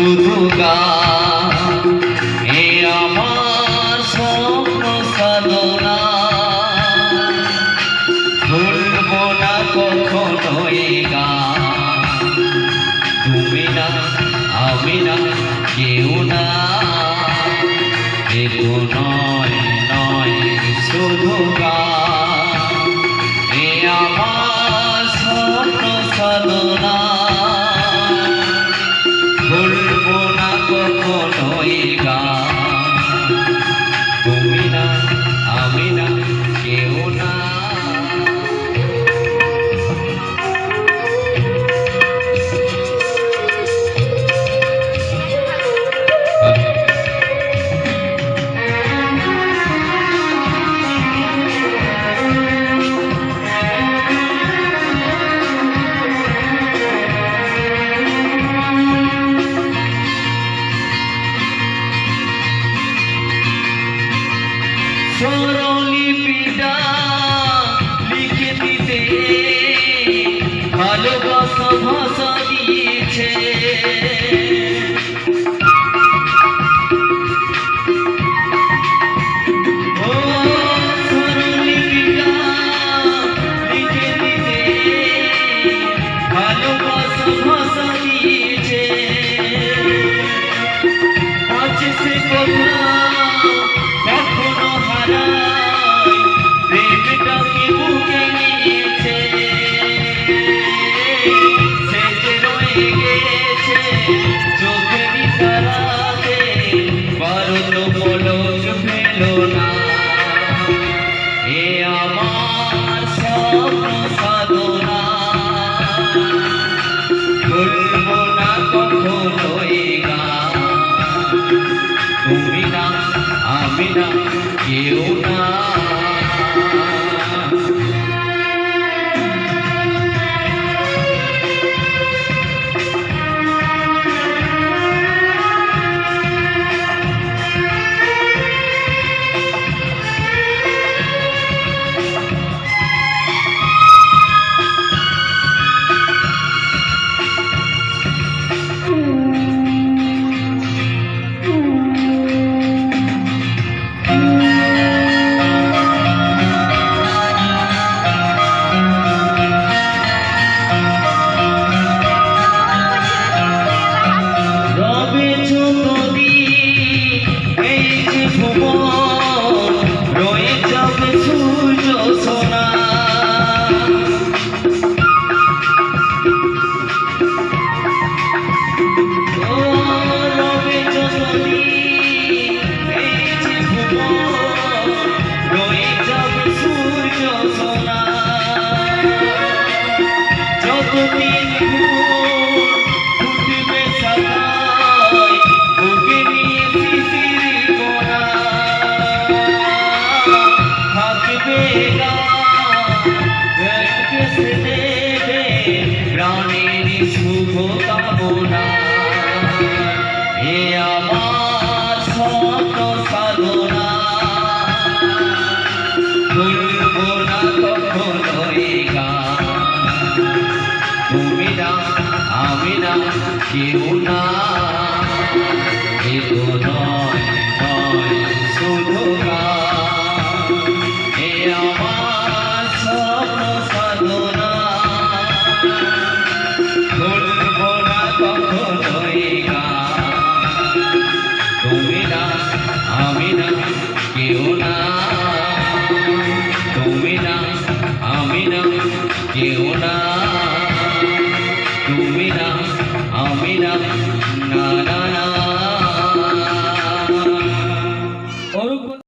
শুধু গান এ আমার স্বপ্ন সাধনা ভুলব না কখনো এ গান তুমি না আমি না কেউ না কেউ নয় নয় শুধু গান এ আমার স্বপ্ন সাধনা ভুলব না কখনো এ গান তুমি না আমি না কেউ না স্বরলিপিটা লিখে দিতে ভালোবাসা ভাষা দিয়েছে ও স্বরলিপিটা লিখে দিতে ভালোবাসা ভাষা দিয়েছে আছে সে কথা এ আমার স্বপ্ন সাধনা ভুলব না কখনো এ গান তুমি না আমি না কেউ না প্রাণের শুভ কামনা এ আমার স্বপ্ন সাধনা ভুলব না কখনো এ গান তুমি না আমি না কেউ না।